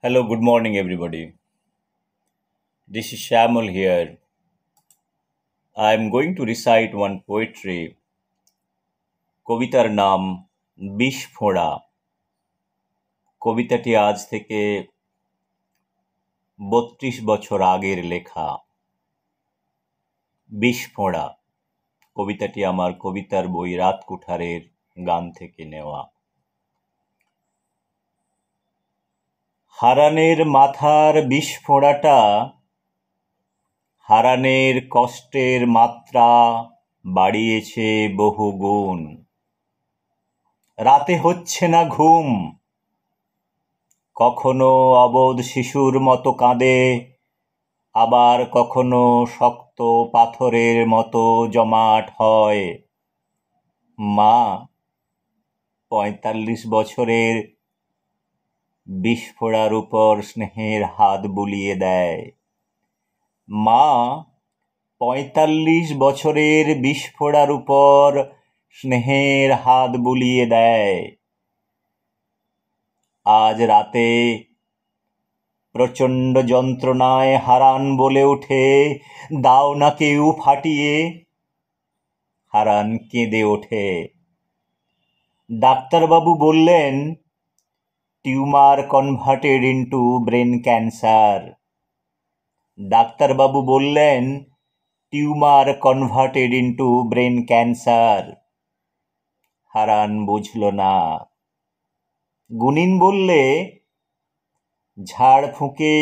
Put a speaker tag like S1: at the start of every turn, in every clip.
S1: Hello, good morning, everybody. This is Shamal here. I'm going to recite one poetry. কবিতার নাম বিষ ফোঁড়া। কবিতাটি আজ থেকে ৩২ বছর আগের লেখা। বিষ ফোঁড়া কবিতাটি আমার কবিতার বই রাত কুঠারের গান থেকে নেওয়া। হারানের মাথার বিষ ফোঁড়াটা হারানের কষ্টের মাত্রা বাড়িয়েছে বহু গুণ। রাতে হচ্ছে না ঘুম, কখনো অবোধ শিশুর মতো কাঁদে, আবার কখনো শক্ত পাথরের মতো জমাট হয়। মা ৪৫ বছরের বিস্ফোরার উপর স্নেহের হাত বুলিয়ে দেয়। মা ৪৫ বছরের বিস্ফোরার উপর স্নেহের হাত বুলিয়ে দেয়। আজ রাতে প্রচণ্ড যন্ত্রণায় হারান বলে ওঠে, দাও না কেউ ফাটিয়ে। হারান কেঁদে ওঠে। ডাক্তারবাবু বললেন, tumour converted into brain cancer. ডাক্তারবাবু বললেন, tumour converted into brain cancer. Haran বুঝল না। গুনিন বললে, ঝাড় ফুঁকে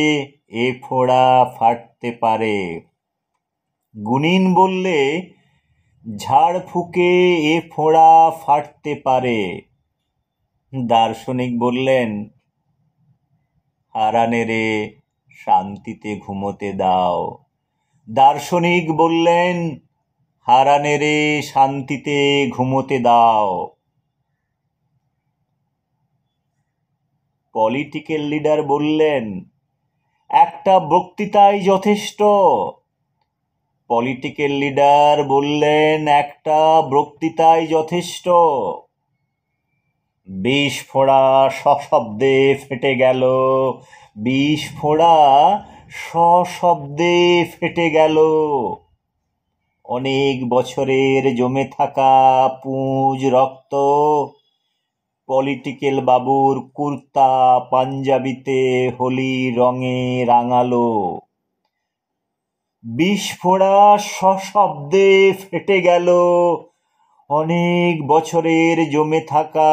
S1: এ ফোঁড়া ফাটতে পারে। গুনিন বললে, ঝাড় ফুঁকে এ ফোঁড়া ফাটতে পারে। দার্শনিক বললেন, হারানেরে শান্তিতে ঘুমোতে দাও। দার্শনিক বললেন, হারানেরে শান্তিতে ঘুমোতে দাও। পলিটিক্যাল লিডার বললেন, একটা বক্তৃতাই যথেষ্ট। পলিটিক্যাল লিডার বললেন, একটা বক্তৃতাই যথেষ্ট। বিষ ফোঁড়া সশব্দে ফেটে গেল। বিষ ফোঁড়া সশব্দে ফেটে গেল। অনেক বছরের জমে থাকা পুঁজ রক্ত পলিটিক্যাল বাবুর কুর্তা পাঞ্জাবিতে হোলি রঙে রাঙালো। বিষ ফোঁড়া সশব্দে ফেটে গেল। অনেক বছরের জমে থাকা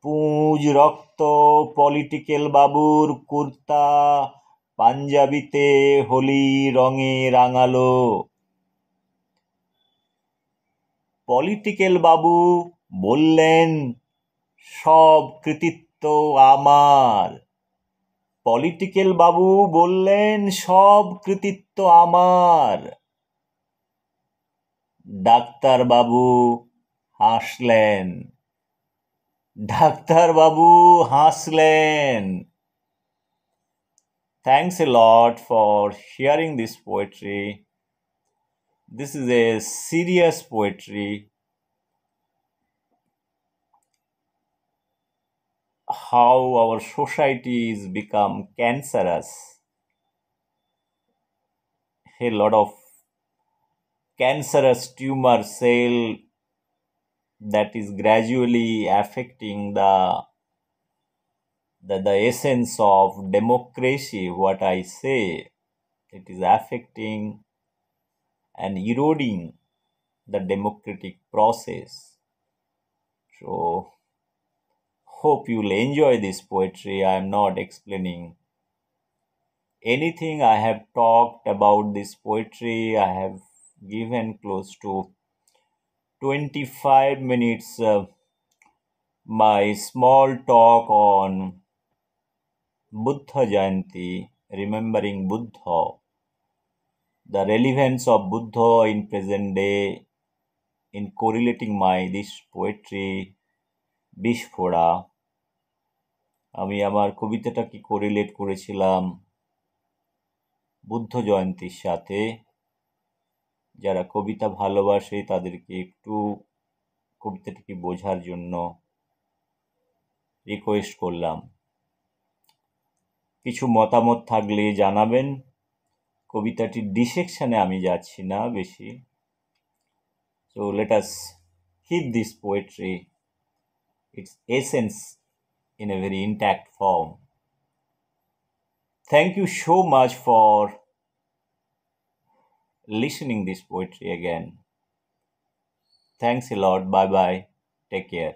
S1: পুঁজ রক্ত পলিটিক্যাল বাবুর কুর্তা পাঞ্জাবিতে হোলি রঙে রাঙালো। পলিটিক্যাল বাবু বললেন, সব কৃতিত্ব আমার। পলিটিক্যাল বাবু বললেন, সব কৃতিত্ব আমার। ডাক্তার বাবু হাসলেন। ডাক্তার বাবু হাসলেন। Thanks a lot for sharing this poetry. This is a serious poetry. How our societies become cancerous. A lot of cancerous tumor cell that is gradually affecting the essence of democracy. What I say, it is affecting and eroding the democratic process. So hope you'll enjoy this poetry. I am not explaining anything. I have talked about this poetry. I have given close to 25 minutes my small talk on Buddha Jayanti, remembering Buddha, the relevance of Buddha in present day, in correlating this poetry, বিষ ফোঁড়া। আমি আমার কবিতাটাকে correlate করেছিলাম বুদ্ধ জয়ন্তীর সাথে। যারা কবিতা ভালোবাসে তাদেরকে একটু কবিতাটিকে বোঝার জন্য রিকোয়েস্ট করলাম। কিছু মতামত থাকলে জানাবেন। কবিতাটির ডিসেকশনে আমি যাচ্ছি না বেশি। So let us keep this poetry, its essence, in a very intact form. Thank you so much for listening this poetry again. Thanks a lot. Bye bye. Take care.